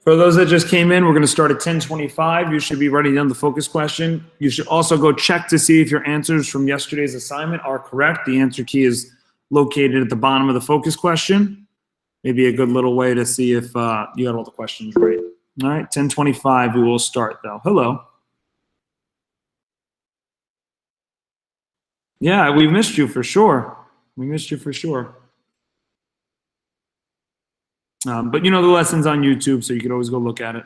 For those that just came in, we're going to start at 10:25. You should be writing down the focus question. You should also go check to see if your answers from yesterday's assignment are correct. The answer key is located at the bottom of the focus question. Maybe a good little way to see if you got all the questions right. All right, 10:25, we will start though. Hello. Yeah, we missed you for sure. We missed you for sure. But you know the lesson's on YouTube, so you could always go look at it.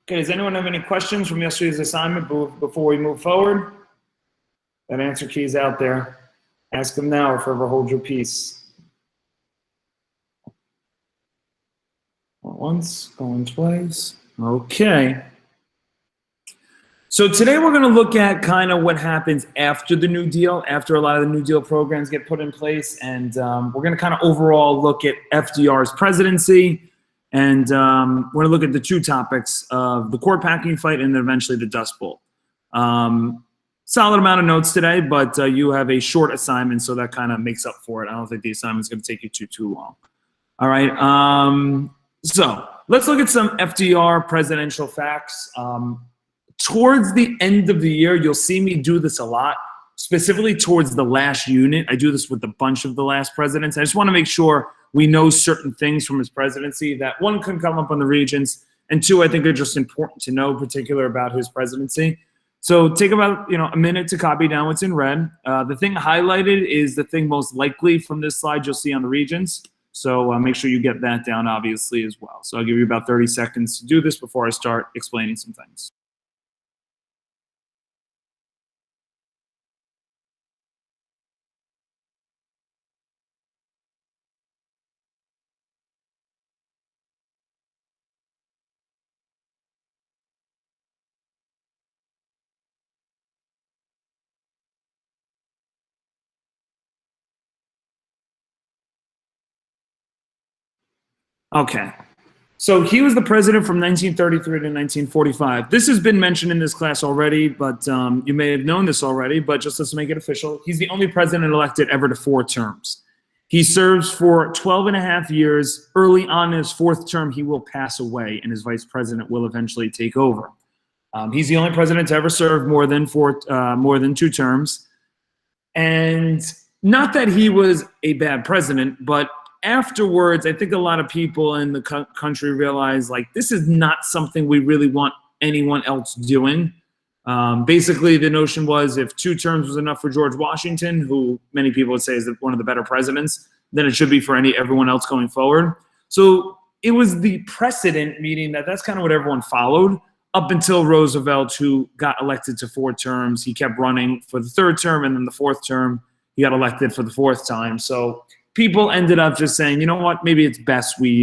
Okay, does anyone have any questions from yesterday's assignment before we move forward? That answer key is out there. Ask them now or forever hold your peace. Going once, going twice. Okay. So today we're going to look at kind of what happens after the New Deal, after a lot of the New Deal programs get put in place. And we're going to kind of overall look at FDR's presidency. And we're going to look at the two topics of the court packing fight and then eventually the Dust Bowl. Solid amount of notes today, but you have a short assignment, so that kind of makes up for it. I don't think the assignment's going to take you too long. All right. So let's look at some FDR presidential facts. Towards the end of the year, you'll see me do this a lot, specifically towards the last unit. I do this with a bunch of the last presidents. I just want to make sure we know certain things from his presidency that, one, couldn't come up on the Regents, and two, I think are just important to know, particular about his presidency. So take about a minute to copy down what's in red. The thing highlighted is the thing most likely from this slide you'll see on the Regents. So make sure you get that down, obviously, as well. So I'll give you about 30 seconds to do this before I start explaining some things. Okay. So he was the president from 1933 to 1945. This has been mentioned in this class already, but you may have known this already, but just let's make it official. He's the only president elected ever to 4 terms. He serves for 12 and a half years. Early on in his 4th term, he will pass away, and his vice president will eventually take over. He's the only president to ever serve more than 2 terms. And not that he was a bad president, but afterwards, I think a lot of people in the country realize, like, this is not something we really want anyone else doing. Basically, the notion was if 2 terms was enough for George Washington, who many people would say is one of the better presidents, then it should be for everyone else going forward. So it was the precedent, meaning that that's kind of what everyone followed up until Roosevelt, who got elected to 4 terms. He kept running for the 3rd term, and then the 4th term, he got elected for the 4th time. So people ended up just saying, you know what, maybe it's best we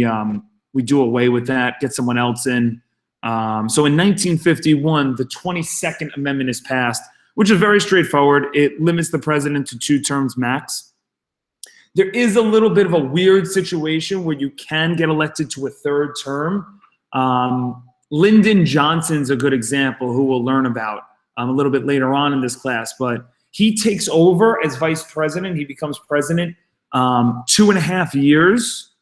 do away with that, get someone else in. So in 1951, the 22nd Amendment is passed, which is very straightforward. It limits the president to 2 terms max. There is a little bit of a weird situation where you can get elected to a 3rd term. Lyndon Johnson's a good example, who we'll learn about a little bit later on in this class, but he takes over as vice president. He becomes president 2.5 years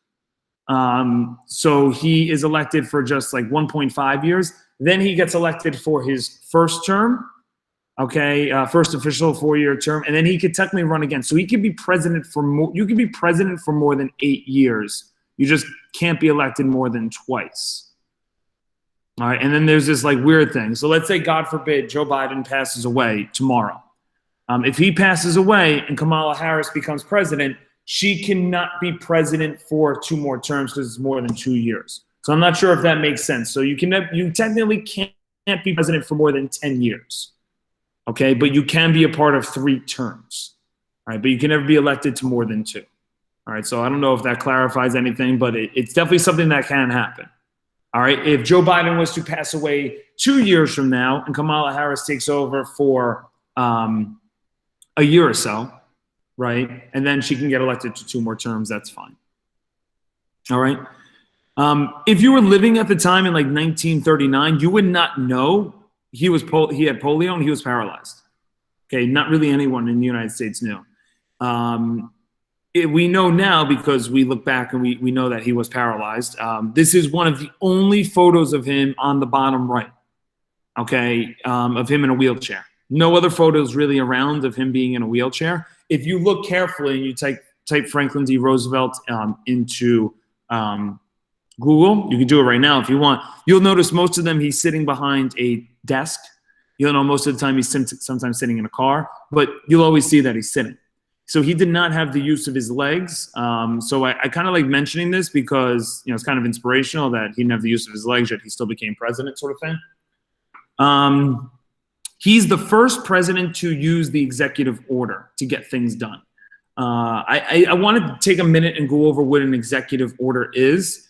So he is elected for just like 1.5 years. Then he gets elected for his first term, okay, first official 4-year term, and then he could technically run again. So he could be president for more. You could be president for more than 8 years. You just can't be elected more than twice. All right, and then there's this like weird thing. So let's say, God forbid, Joe Biden passes away tomorrow. If he passes away and Kamala Harris becomes president, she cannot be president for 2 more terms because it's more than 2 years. So I'm not sure if that makes sense. So you technically can't be president for more than 10 years. Okay, but you can be a part of 3 terms. All right, but you can never be elected to more than 2. All right, so I don't know if that clarifies anything, but it's definitely something that can happen. All right, if Joe Biden was to pass away 2 years from now and Kamala Harris takes over for a year or so, right, and then she can get elected to 2 more terms, that's fine. All right. If you were living at the time in like 1939, you would not know he had polio and he was paralyzed. Okay, not really anyone in the United States knew. We know now because we look back and we know that he was paralyzed. This is one of the only photos of him on the bottom right, okay, of him in a wheelchair. No other photos really around of him being in a wheelchair. If you look carefully and you type Franklin D. Roosevelt into Google, you can do it right now if you want. You'll notice most of them he's sitting behind a desk. You'll know most of the time he's sometimes sitting in a car, but you'll always see that he's sitting. So he did not have the use of his legs. So I kind of like mentioning this because, you know, it's kind of inspirational that he didn't have the use of his legs, yet he still became president, sort of thing. He's the first president to use the executive order to get things done. I wanted to take a minute and go over what an executive order is.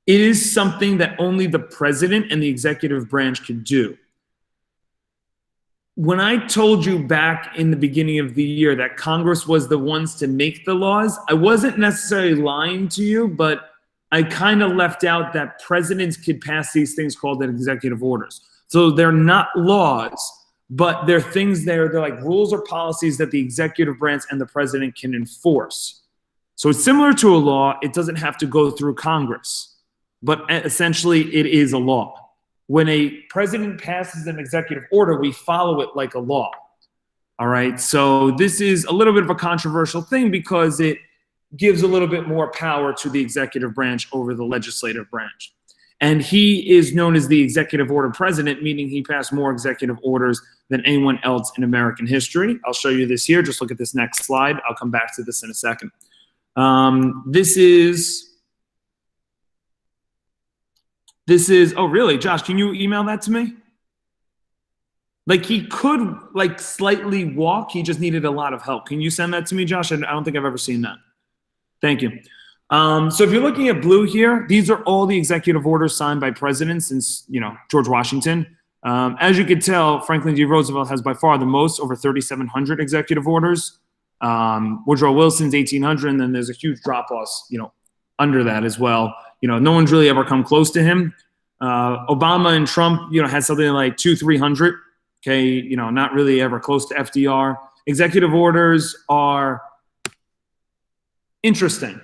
It is something that only the president and the executive branch can do. When I told you back in the beginning of the year that Congress was the ones to make the laws, I wasn't necessarily lying to you, but I kind of left out that presidents could pass these things called executive orders. So they're not laws, but they're things they're like rules or policies that the executive branch and the president can enforce. So it's similar to a law. It doesn't have to go through Congress, but essentially it is a law. When a president passes an executive order, we follow it like a law. All right. So this is a little bit of a controversial thing because it gives a little bit more power to the executive branch over the legislative branch. And he is known as the executive order president, meaning he passed more executive orders than anyone else in American history. I'll show you this here. Just look at this next slide. I'll come back to this in a second. This is, oh, really? Josh, can you email that to me? Like he could like slightly walk. He just needed a lot of help. Can you send that to me, Josh? I don't think I've ever seen that. Thank you. So if you're looking at blue here, these are all the executive orders signed by presidents since, you know, George Washington. As you can tell, Franklin D. Roosevelt has by far the most, over 3,700 executive orders. Woodrow Wilson's 1,800, and then there's a huge drop-off, you know, under that as well. You know, no one's really ever come close to him. Obama and Trump, you know, had something like 200-300. Okay, you know, not really ever close to FDR. Executive orders are interesting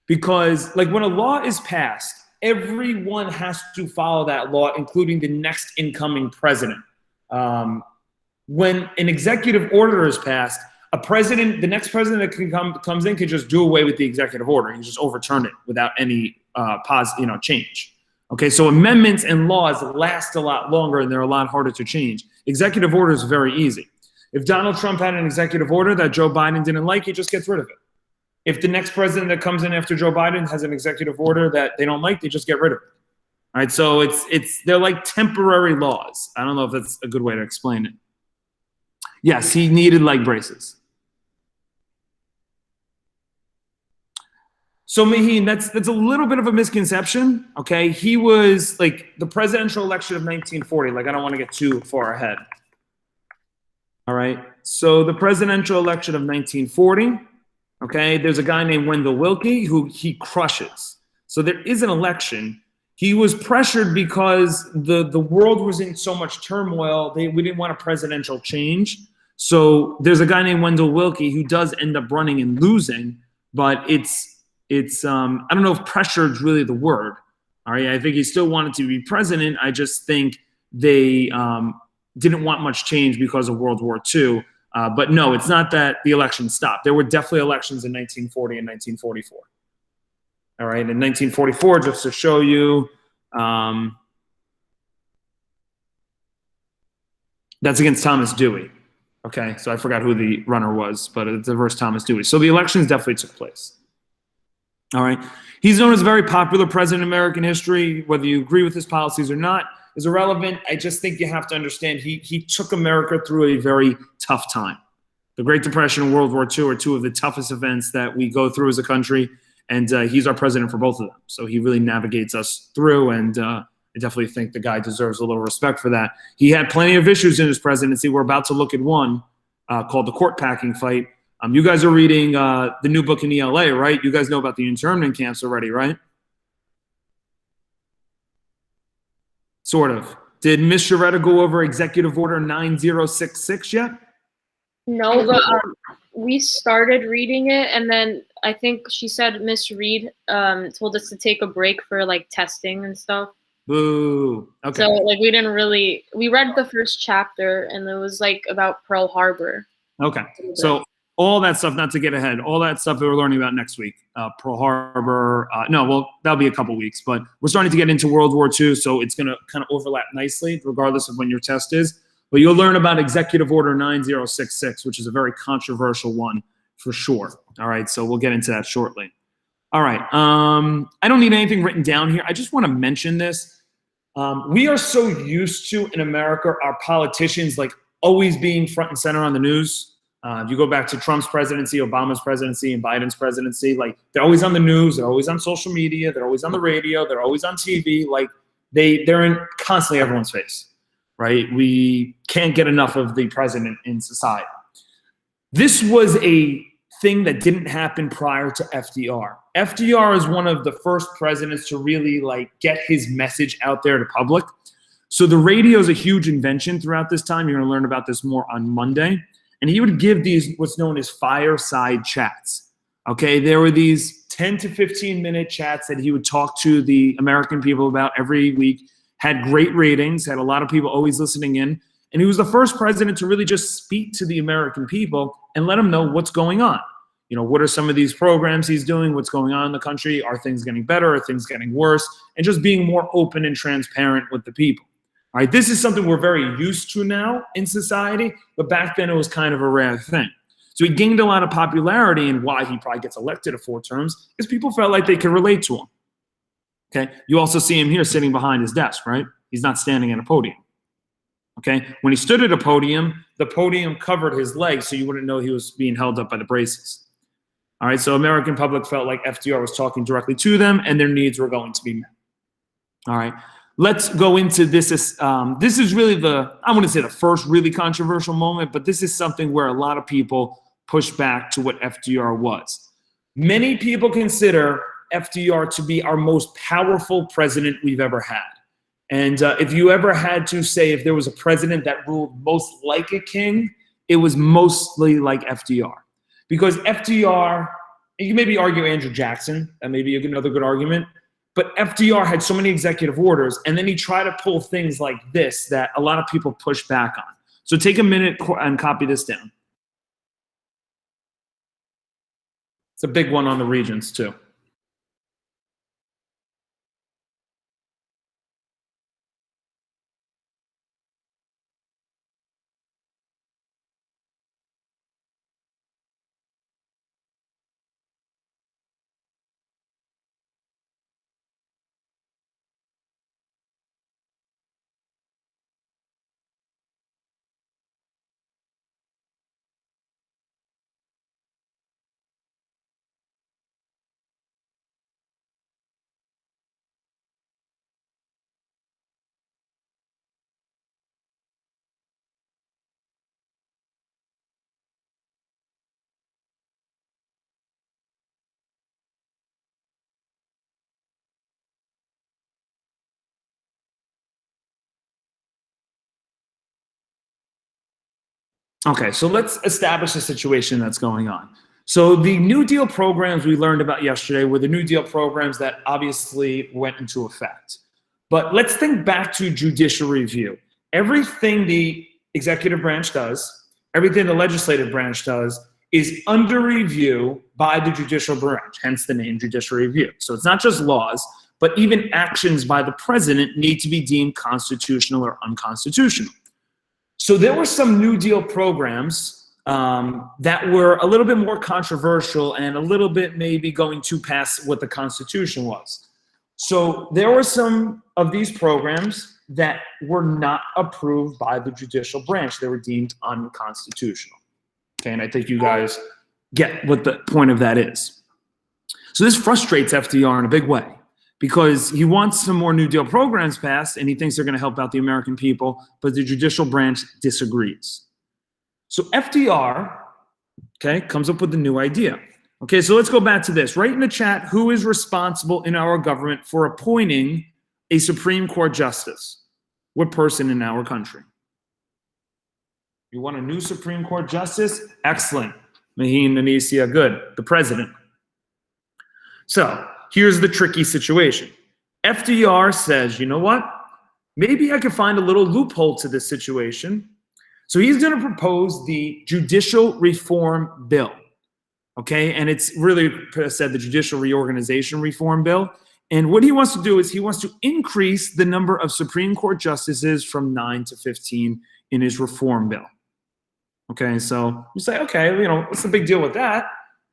because, like, when a law is passed, everyone has to follow that law, including the next incoming president. When an executive order is passed, the next president that comes in can just do away with the executive order. He can just overturn it without any change. Okay, so amendments and laws last a lot longer and they're a lot harder to change. Executive order is very easy. If Donald Trump had an executive order that Joe Biden didn't like, he just gets rid of it. If the next president that comes in after Joe Biden has an executive order that they don't like, they just get rid of it. All right, so they're like temporary laws. I don't know if that's a good way to explain it. Yes, he needed leg braces. So Maheen, that's a little bit of a misconception, okay? He was like the presidential election of 1940. Like, I don't want to get too far ahead. All right, so the presidential election of 1940, okay, there's a guy named Wendell Willkie who he crushes. So there is an election. He was pressured because the world was in so much turmoil. We didn't want a presidential change. So there's a guy named Wendell Willkie who does end up running and losing, but it's it's I don't know if pressure is really the word. All right, I think he still wanted to be president. I just think they didn't want much change because of World War II. But no, it's not that the election stopped. There were definitely elections in 1940 and 1944. All right, in 1944, just to show you, that's against Thomas Dewey. Okay, so I forgot who the runner was, but it's versus Thomas Dewey. So the elections definitely took place. All right. He's known as a very popular president in American history. Whether you agree with his policies or not is irrelevant. I just think you have to understand he took America through a very tough time. The Great Depression and World War II are two of the toughest events that we go through as a country, and he's our president for both of them. So he really navigates us through, and I definitely think the guy deserves a little respect for that. He had plenty of issues in his presidency. We're about to look at one called the court packing fight. You guys are reading the new book in ELA, right? You guys know about the internment camps already, right? Sort of. Did Ms. Sharetta go over Executive Order 9066 yet? No, but we started reading it, and then I think she said Miss Reed told us to take a break for like testing and stuff. Boo. Okay. So like we didn't really, we read the first chapter, and it was like about Pearl Harbor. Okay. So all that stuff, not to get ahead, all that stuff that we're learning about next week, Pearl Harbor, no, well, that'll be a couple weeks, but we're starting to get into World War II, so it's going to kind of overlap nicely, regardless of when your test is. But you'll learn about Executive Order 9066, which is a very controversial one for sure. All right, so we'll get into that shortly. All right, I don't need anything written down here. I just want to mention this. We are so used to, in America, our politicians like always being front and center on the news. If you go back to Trump's presidency, Obama's presidency, and Biden's presidency, like they're always on the news, they're always on social media, they're always on the radio, they're always on TV. Like they're in constantly everyone's face, right? We can't get enough of the president in society. This was a thing that didn't happen prior to FDR. FDR is one of the first presidents to really like get his message out there to public. So the radio is a huge invention throughout this time. You're going to learn about this more on Monday. And he would give these what's known as fireside chats. Okay, there were these 10 to 15-minute chats that he would talk to the American people about every week, had great ratings, had a lot of people always listening in. And he was the first president to really just speak to the American people and let them know what's going on. You know, what are some of these programs he's doing? What's going on in the country? Are things getting better? Are things getting worse? And just being more open and transparent with the people. All right, this is something we're very used to now in society, but back then it was kind of a rare thing. So he gained a lot of popularity, and why he probably gets elected to 4 terms is people felt like they could relate to him. Okay, you also see him here sitting behind his desk, right? He's not standing at a podium. Okay, when he stood at a podium, the podium covered his legs, so you wouldn't know he was being held up by the braces. All right, so American public felt like FDR was talking directly to them, and their needs were going to be met. All right. Let's go into this. This is really I wouldn't say the first really controversial moment, but this is something where a lot of people push back to what FDR was. Many people consider FDR to be our most powerful president we've ever had. And if you ever had to say if there was a president that ruled most like a king, it was mostly like FDR. Because FDR, you maybe argue Andrew Jackson, that may be another good argument. But FDR had so many executive orders, and then he tried to pull things like this that a lot of people push back on. So take a minute and copy this down. It's a big one on the regions, too. Okay, so let's establish the situation that's going on. So the New Deal programs we learned about yesterday were the New Deal programs that obviously went into effect. But let's think back to judicial review. Everything the executive branch does, everything the legislative branch does, is under review by the judicial branch, hence the name judicial review. So it's not just laws, but even actions by the president need to be deemed constitutional or unconstitutional. So there were some New Deal programs that were a little bit more controversial and a little bit maybe going to pass what the Constitution was. So there were some of these programs that were not approved by the judicial branch. They were deemed unconstitutional. Okay, and I think you guys get what the point of that is. So this frustrates FDR in a big way because he wants some more New Deal programs passed and he thinks they're going to help out the American people, but the judicial branch disagrees. So FDR, okay, comes up with a new idea. Okay, so let's go back to this. Write in the chat who is responsible in our government for appointing a Supreme Court justice. What person in our country? You want a new Supreme Court justice? Excellent. Maheen Nanesia, good. The president. So here's the tricky situation. FDR says, you know what? Maybe I could find a little loophole to this situation. So he's going to propose the Judicial Reform Bill. Okay, and it's really said the Judicial Reorganization Reform Bill. And what he wants to do is he wants to increase the number of Supreme Court justices from 9 to 15 in his reform bill. Okay, so you say, okay, you know, what's the big deal with that?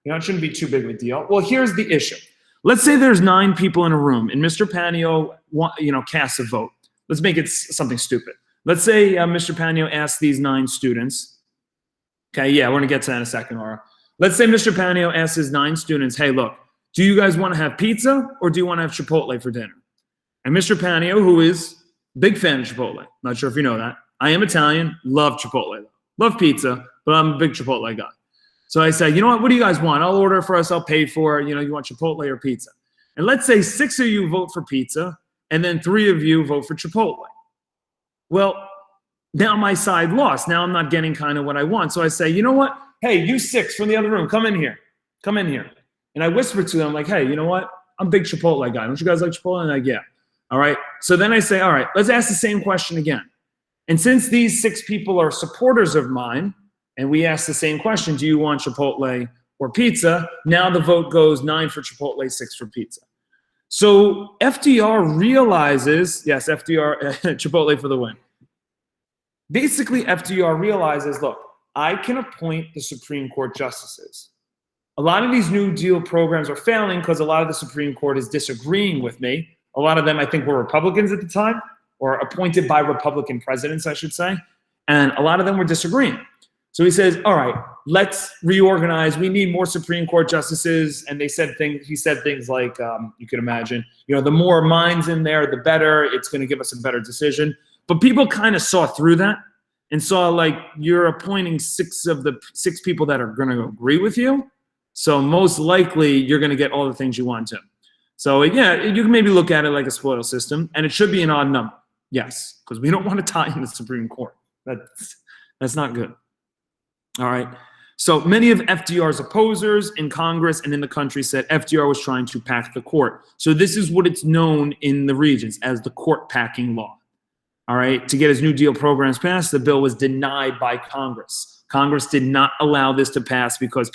You know, it shouldn't be too big of a deal. Well, here's the issue. Let's say there's 9 people in a room and Mr. Panio, you know, casts a vote. Let's make it something stupid. Let's say Mr. Panio asks these 9 students. Okay, yeah, we're gonna get to that in a second, Laura. Let's say Mr. Panio asks his 9 students, hey, look, do you guys want to have pizza or do you want to have Chipotle for dinner? And Mr. Panio, who is a big fan of Chipotle, not sure if you know that. I am Italian, love Chipotle. Love pizza, but I'm a big Chipotle guy. So I say, you know what do you guys want? I'll order for us, I'll pay for it. You know, you want Chipotle or pizza? And let's say 6 of you vote for pizza and then 3 of you vote for Chipotle. Well, now my side lost. Now I'm not getting kind of what I want. So I say, you know what? Hey, you 6 from the other room, come in here. Come in here. And I whisper to them like, hey, you know what? I'm a big Chipotle guy. Don't you guys like Chipotle? And they're like, yeah. All right. So then I say, all right, let's ask the same question again. And since these 6 people are supporters of mine, and we ask the same question, do you want Chipotle or pizza? Now the vote goes 9 for Chipotle, 6 for pizza. So FDR realizes, yes, FDR, Chipotle for the win. Basically, FDR realizes, look, I can appoint the Supreme Court justices. A lot of these New Deal programs are failing because a lot of the Supreme Court is disagreeing with me. A lot of them, I think, were Republicans at the time, or appointed by Republican presidents, I should say. And a lot of them were disagreeing. So he says, all right, let's reorganize. We need more Supreme Court justices. And he said things like, you can imagine, you know, the more minds in there, the better. It's going to give us a better decision. But people kind of saw through that and saw like you're appointing 6 of the 6 people that are going to agree with you. So most likely you're going to get all the things you want to. So yeah, you can maybe look at it like a spoil system, and it should be an odd number. Yes, because we don't want to tie in the Supreme Court. That's not good. All right. So many of FDR's opposers in Congress and in the country said FDR was trying to pack the court. So this is what it's known in the regions as the court packing law. All right. To get his New Deal programs passed, the bill was denied by Congress. Congress did not allow this to pass because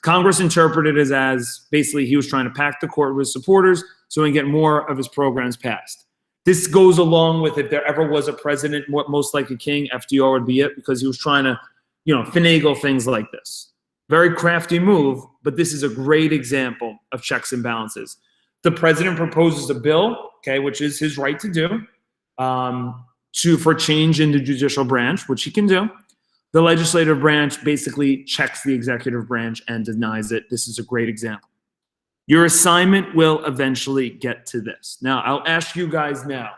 Congress interpreted it as basically he was trying to pack the court with supporters so he can get more of his programs passed. This goes along with if there ever was a president, most like a king, FDR would be it, because he was trying to, you know, finagle things like this. Very crafty move, but this is a great example of checks and balances. The president proposes a bill, okay, which is his right to do, for change in the judicial branch, which he can do. The legislative branch basically checks the executive branch and denies it. This is a great example. Your assignment will eventually get to this. Now, I'll ask you guys now.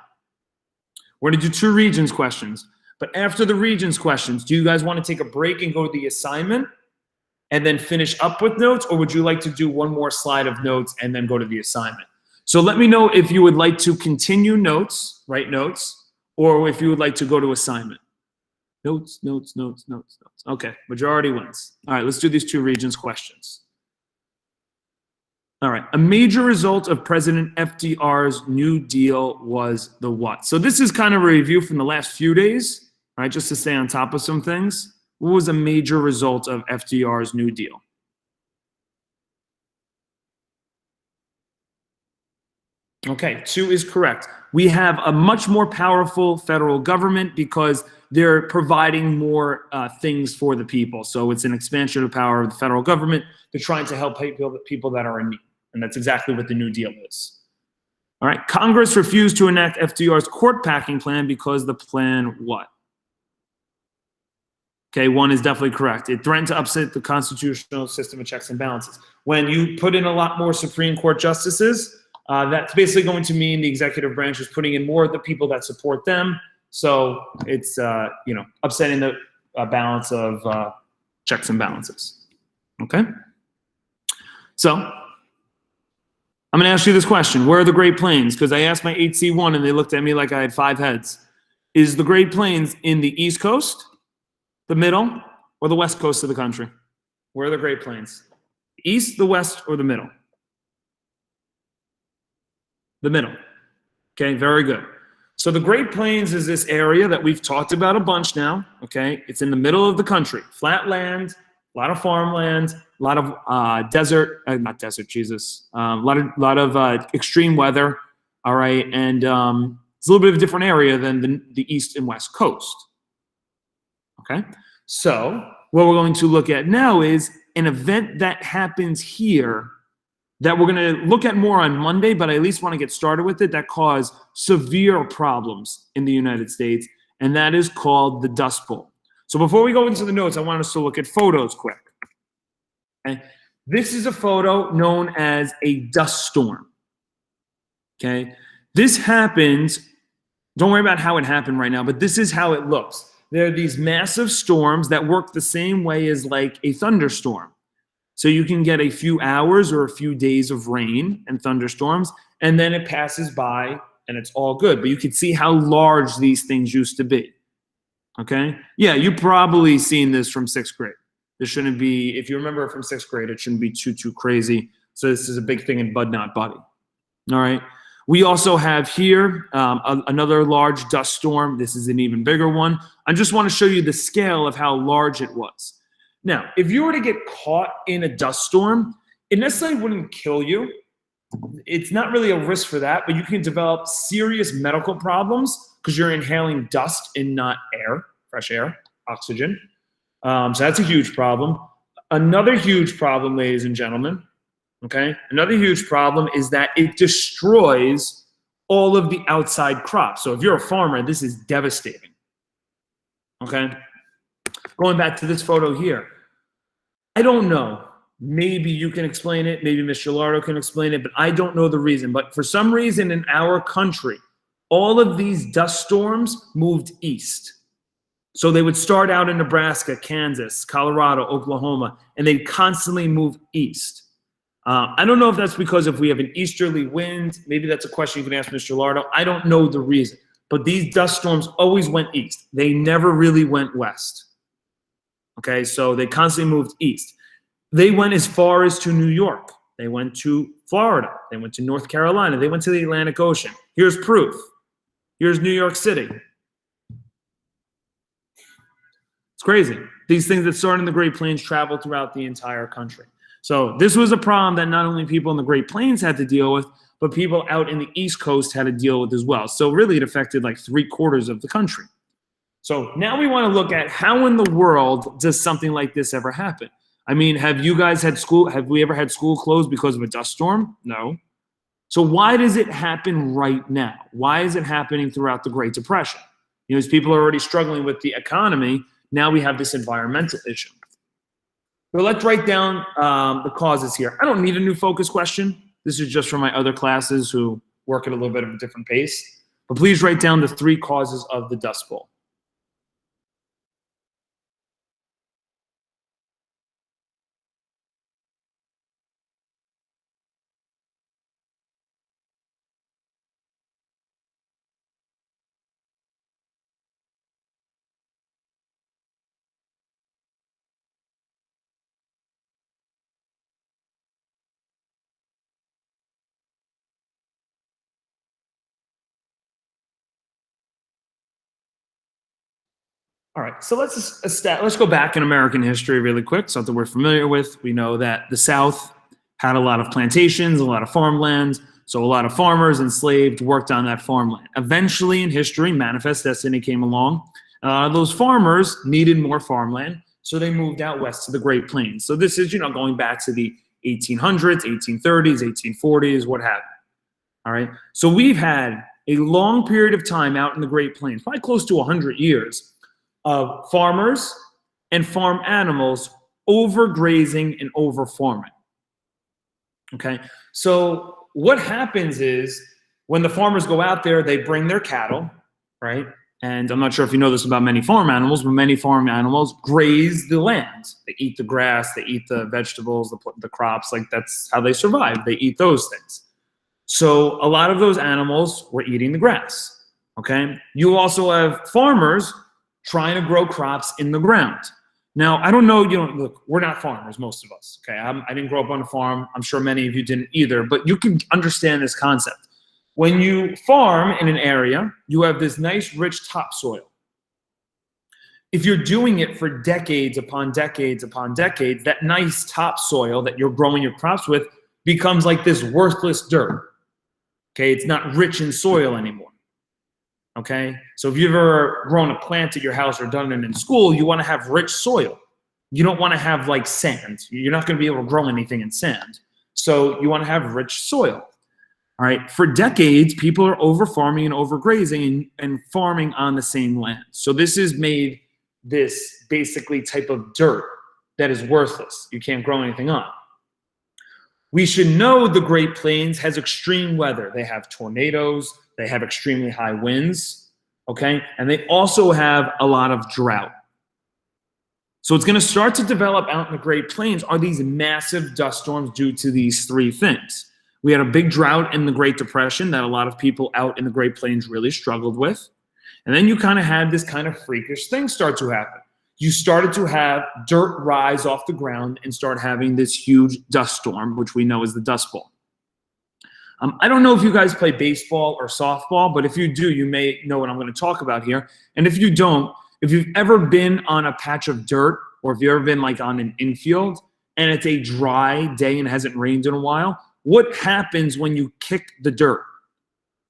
We're going to do 2 regions questions. But after the regions questions, do you guys want to take a break and go to the assignment and then finish up with notes? Or would you like to do one more slide of notes and then go to the assignment? So let me know if you would like to continue notes, write notes, or if you would like to go to assignment. Notes, notes, notes, notes, notes. Okay, majority wins. All right, let's do these two regions questions. All right, a major result of President FDR's New Deal was the what? So this is kind of a review from the last few days, right? Just to stay on top of some things. What was a major result of FDR's New Deal? Okay, 2 is correct. We have a much more powerful federal government because they're providing more things for the people. So it's an expansion of the power of the federal government. They're trying to help people that are in need. And that's exactly what the New Deal is. All right, Congress refused to enact FDR's court packing plan because the plan what? Okay, 1 is definitely correct. It threatened to upset the constitutional system of checks and balances. When you put in a lot more Supreme Court justices, that's basically going to mean the executive branch is putting in more of the people that support them. So it's upsetting the balance of checks and balances. Okay. So I'm going to ask you this question: where are the Great Plains? Because I asked my 8C1 and they looked at me like I had 5 heads. Is the Great Plains in the East Coast, the middle, or the West Coast of the country? Where are the Great Plains? East, the West, or the middle? The middle. Okay, very good. So the Great Plains is this area that we've talked about a bunch now. Okay, it's in the middle of the country. Flat land, a lot of farmland, a lot of desert, not desert, Jesus. A lot of extreme weather. All right, and it's a little bit of a different area than the East and West Coast. Okay, so what we're going to look at now is an event that happens here that we're going to look at more on Monday, but I at least want to get started with it, that caused severe problems in the United States, and that is called the Dust Bowl. So before we go into the notes, I want us to look at photos quick. Okay? This is a photo known as a dust storm. Okay? This happens, don't worry about how it happened right now, but this is how it looks. There are these massive storms that work the same way as like a thunderstorm. So you can get a few hours or a few days of rain and thunderstorms, and then it passes by and it's all good. But you can see how large these things used to be. Okay? Yeah, you've probably seen this from 6th grade. This shouldn't be, if you remember from 6th grade, it shouldn't be too crazy. So this is a big thing in Bud Not Buddy. All right? We also have here another large dust storm. This is an even bigger one. I just want to show you the scale of how large it was. Now, if you were to get caught in a dust storm, it necessarily wouldn't kill you. It's not really a risk for that, but you can develop serious medical problems because you're inhaling dust and not air, fresh air, oxygen. So that's a huge problem. Another huge problem, ladies and gentlemen, okay? Another huge problem is that it destroys all of the outside crops. So if you're a farmer, this is devastating, okay? Going back to this photo here, I don't know. Maybe you can explain it. Maybe Mr. Lardo can explain it, but I don't know the reason. But for some reason in our country, all of these dust storms moved east. So they would start out in Nebraska, Kansas, Colorado, Oklahoma, and they'd constantly move east. I don't know if that's because if we have an easterly wind, maybe that's a question you can ask Mr. Lardo. I don't know the reason. But these dust storms always went east. They never really went west. Okay, so they constantly moved east. They went as far as to New York. They went to Florida. They went to North Carolina. They went to the Atlantic Ocean. Here's proof. Here's New York City. It's crazy. These things that start in the Great Plains travel throughout the entire country. So this was a problem that not only people in the Great Plains had to deal with, but people out in the East Coast had to deal with as well. So really it affected like 3/4 of the country. So now we want to look at how in the world does something like this ever happen? I mean, have you guys had school? Have we ever had school closed because of a dust storm? No. So why does it happen right now? Why is it happening throughout the Great Depression? You know, as people are already struggling with the economy, now we have this environmental issue. So let's write down the causes here. I don't need a new focus question. This is just for my other classes who work at a little bit of a different pace. But please write down the 3 causes of the Dust Bowl. All right, so let's go back in American history really quick, something we're familiar with. We know that the South had a lot of plantations, a lot of farmland, so a lot of farmers, enslaved, worked on that farmland. Eventually in history, Manifest Destiny came along. Those farmers needed more farmland, so they moved out west to the Great Plains. So this is, going back to the 1800s, 1830s, 1840s, what have you. All right, so we've had a long period of time out in the Great Plains, probably close to 100 years, of farmers and farm animals overgrazing and overfarming. Okay, so what happens is when the farmers go out there, they bring their cattle, right? And I'm not sure if you know this about many farm animals, but many farm animals graze the land. They eat the grass, they eat the vegetables, the crops, like that's how they survive. They eat those things. So a lot of those animals were eating the grass, okay? You also have farmers trying to grow crops in the ground. Now, I don't know, look, we're not farmers, most of us, okay? I didn't grow up on a farm. I'm sure many of you didn't either, but you can understand this concept. When you farm in an area, you have this nice, rich topsoil. If you're doing it for decades upon decades upon decades, that nice topsoil that you're growing your crops with becomes like this worthless dirt, okay? It's not rich in soil anymore. Okay, so if you've ever grown a plant at your house or done it in school, you want to have rich soil. You don't want to have like sand. You're not going to be able to grow anything in sand. So you want to have rich soil. All right, for decades, people are over farming and overgrazing and farming on the same land. So this has made this basically type of dirt that is worthless. You can't grow anything on. We should know the Great Plains has extreme weather. They have tornadoes. They have extremely high winds, okay? And they also have a lot of drought. So it's going to start to develop out in the Great Plains are these massive dust storms due to these three things. We had a big drought in the Great Depression that a lot of people out in the Great Plains really struggled with. And then you kind of had this kind of freakish thing start to happen. You started to have dirt rise off the ground and start having this huge dust storm, which we know is the Dust Bowl. I don't know if you guys play baseball or softball, but if you do, you may know what I'm going to talk about here. And if you don't, if you've ever been on a patch of dirt or if you've ever been like on an infield and it's a dry day and it hasn't rained in a while, what happens when you kick the dirt?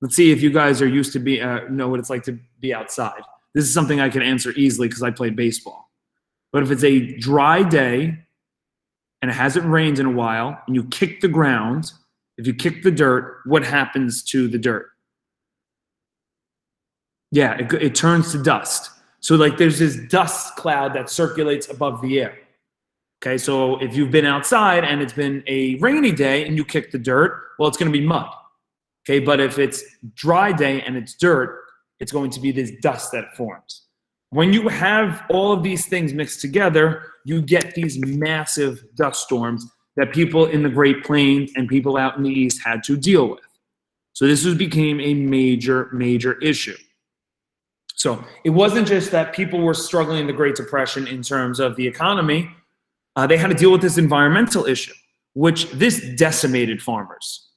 Let's see if you guys are used to know what it's like to be outside. This is something I can answer easily because I played baseball. But if it's a dry day and it hasn't rained in a while and you kick the ground, if you kick the dirt, what happens to the dirt? Yeah, it turns to dust. So like there's this dust cloud that circulates above the air. Okay, so if you've been outside and it's been a rainy day and you kick the dirt, well, it's going to be mud. Okay, but if it's dry day and it's dirt, it's going to be this dust that forms. When you have all of these things mixed together, you get these massive dust storms that people in the Great Plains and people out in the East had to deal with. So this became a major, major issue. So it wasn't just that people were struggling in the Great Depression in terms of the economy. They had to deal with this environmental issue, which this decimated farmers.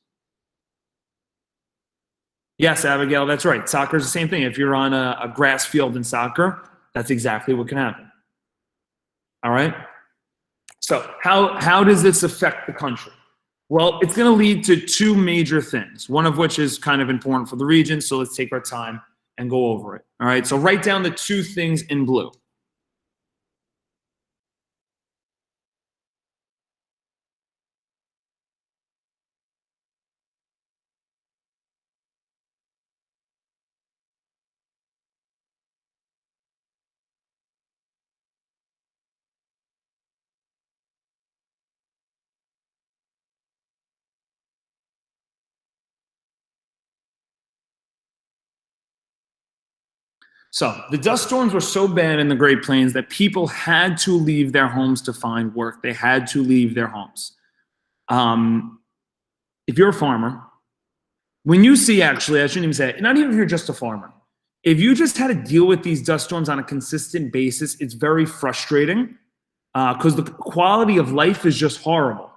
Yes, Abigail, that's right. Soccer is the same thing. If you're on a grass field in soccer, that's exactly what can happen. All right? So how does this affect the country? Well, it's going to lead to two major things, one of which is kind of important for the region, so let's take our time and go over it. All right, so write down the two things in blue. So the dust storms were so bad in the Great Plains that people had to leave their homes to find work. They had to leave their homes. If you're a farmer, when you see, actually, I shouldn't even say it, not even if you're just a farmer, if you just had to deal with these dust storms on a consistent basis, it's very frustrating because the quality of life is just horrible.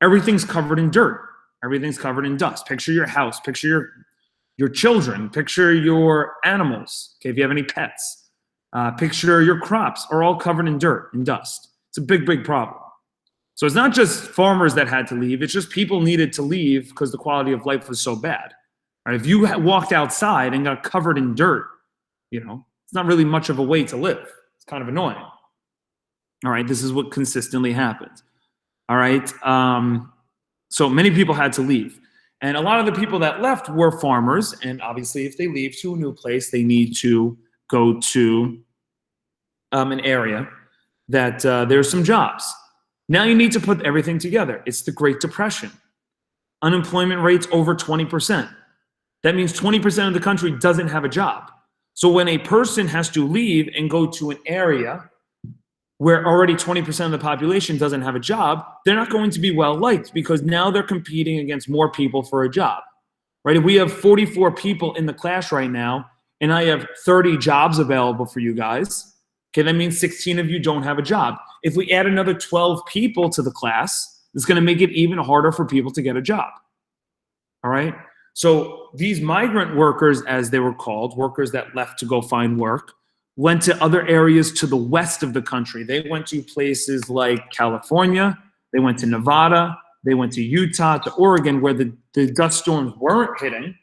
Everything's covered in dirt. Everything's covered in dust. Picture your house. Picture your children. Picture your animals, okay, if you have any pets. Picture your crops are all covered in dirt and dust. It's a big, big problem. So it's not just farmers that had to leave. It's just people needed to leave because the quality of life was so bad. Right? If you walked outside and got covered in dirt, it's not really much of a way to live. It's kind of annoying. All right, this is what consistently happens. All right, so many people had to leave. And a lot of the people that left were farmers. And obviously, if they leave to a new place, they need to go to an area that there's some jobs. Now you need to put everything together. It's the Great Depression. Unemployment rates over 20%. That means 20% of the country doesn't have a job. So when a person has to leave and go to an area where already 20% of the population doesn't have a job, they're not going to be well liked because now they're competing against more people for a job, right? If we have 44 people in the class right now, and I have 30 jobs available for you guys, okay, that means 16 of you don't have a job. If we add another 12 people to the class, it's going to make it even harder for people to get a job, all right? So these migrant workers, as they were called, workers that left to go find work, went to other areas to the west of the country. They went to places like California, they went to Nevada, they went to Utah, to Oregon, where the dust storms weren't hitting.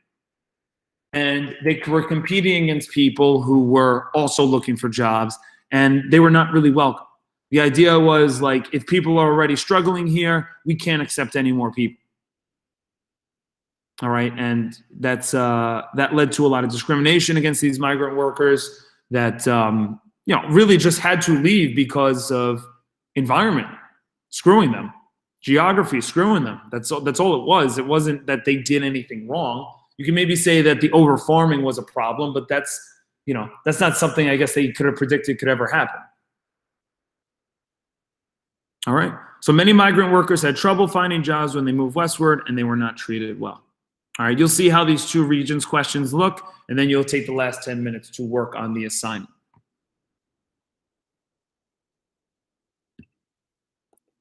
And they were competing against people who were also looking for jobs, and they were not really welcome. The idea was like, if people are already struggling here, we can't accept any more people. All right, and that led to a lot of discrimination against these migrant workers that really just had to leave because of environment screwing them, geography screwing them. That's all it was. It wasn't that they did anything wrong. You can maybe say that the over farming was a problem, but that's not something I guess they could have predicted could ever happen. All right. So many migrant workers had trouble finding jobs when they moved westward, and they were not treated well. All right. You'll see how these two regions questions look, and then you'll take the last 10 minutes to work on the assignment.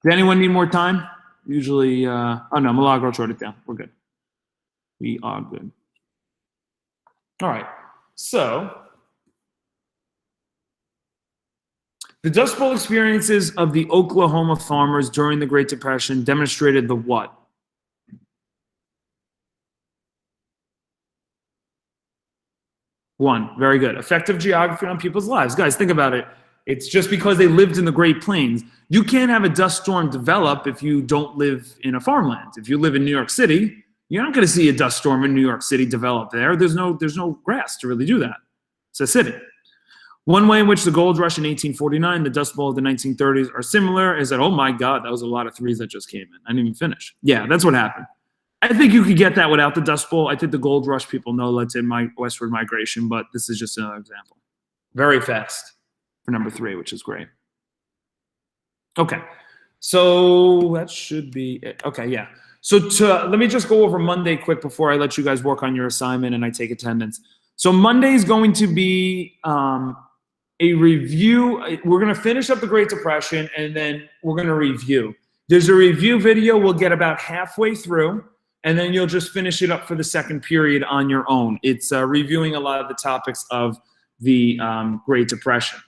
Does anyone need more time? Usually, oh no, Milagro wrote it down. We're good. We are good. All right. So the Dust Bowl experiences of the Oklahoma farmers during the Great Depression demonstrated the what? One, very good. Effective geography on people's lives. Guys, think about it. It's just because they lived in the Great Plains. You can't have a dust storm develop if you don't live in a farmland. If you live in New York City, you're not going to see a dust storm in New York City develop there. There's no grass to really do that. It's a city. One way in which the gold rush in 1849, the Dust Bowl of the 1930s are similar is that, oh my God, that was a lot of threes that just came in. I didn't even finish. Yeah, that's what happened. I think you could get that without the Dust Bowl. I think the gold rush people know led to westward migration, but this is just another example. Very fast for number 3, which is great. Okay, so that should be it. Okay, yeah. So let me just go over Monday quick before I let you guys work on your assignment and I take attendance. So Monday is going to be a review. We're going to finish up the Great Depression, and then we're going to review. There's a review video we'll get about halfway through, and then you'll just finish it up for the second period on your own. It's reviewing a lot of the topics of the Great Depression.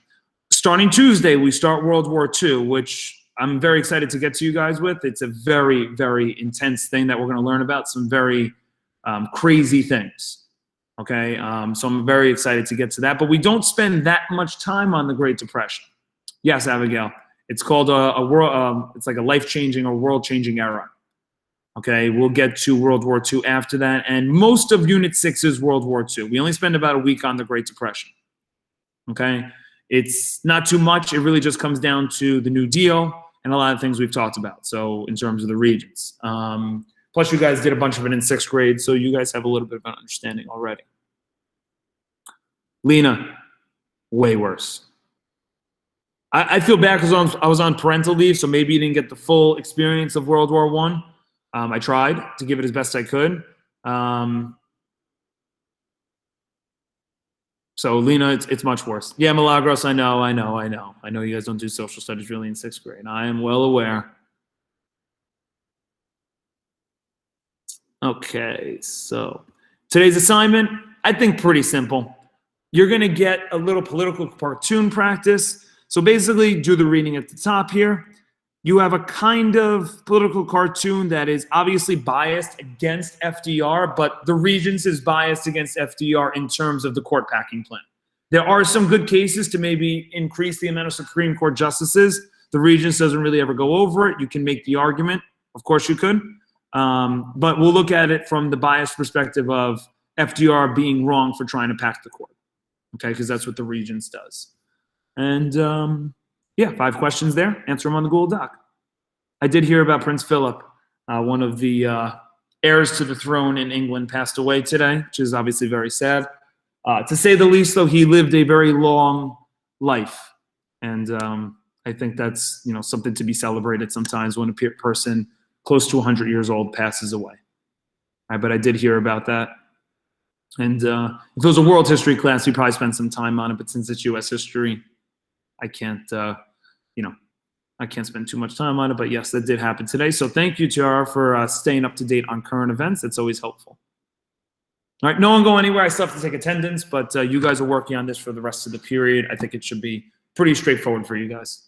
Starting Tuesday, we start World War II, which I'm very excited to get to you guys with. It's a very, very intense thing that we're going to learn about, some very crazy things. Okay, so I'm very excited to get to that. But we don't spend that much time on the Great Depression. Yes, Abigail. It's called a world. It's like a life-changing or world-changing era. Okay, we'll get to World War II after that, and most of Unit 6 is World War II. We only spend about a week on the Great Depression. Okay, it's not too much. It really just comes down to the New Deal and a lot of things we've talked about. So in terms of the regions. Plus, you guys did a bunch of it in 6th grade, so you guys have a little bit of an understanding already. Lena, way worse. I feel bad because I was on parental leave, so maybe you didn't get the full experience of World War I. I tried to give it as best I could. So Lena, it's much worse. Yeah, Milagros, I know. I know you guys don't do social studies really in 6th grade. I am well aware. Okay, so today's assignment, I think pretty simple. You're going to get a little political cartoon practice. So basically, do the reading at the top here. You have a kind of political cartoon that is obviously biased against FDR, but the Regents is biased against FDR in terms of the court packing plan. There are some good cases to maybe increase the amount of Supreme Court justices. The Regents doesn't really ever go over it. You can make the argument. Of course you could. But we'll look at it from the biased perspective of FDR being wrong for trying to pack the court. Okay, because that's what the Regents does. And yeah, 5 questions there. Answer them on the Google Doc. I did hear about Prince Philip. One of the heirs to the throne in England passed away today, which is obviously very sad. To say the least, though, he lived a very long life. And I think that's, you know, something to be celebrated sometimes when a person close to 100 years old passes away. But I did hear about that. And if it was a world history class, we probably spend some time on it. But since it's U.S. history, I can't, you know, I can't spend too much time on it. But yes, that did happen today. So thank you, Tiara, for staying up to date on current events. That's always helpful. All right, no one go anywhere. I still have to take attendance, but you guys are working on this for the rest of the period. I think it should be pretty straightforward for you guys.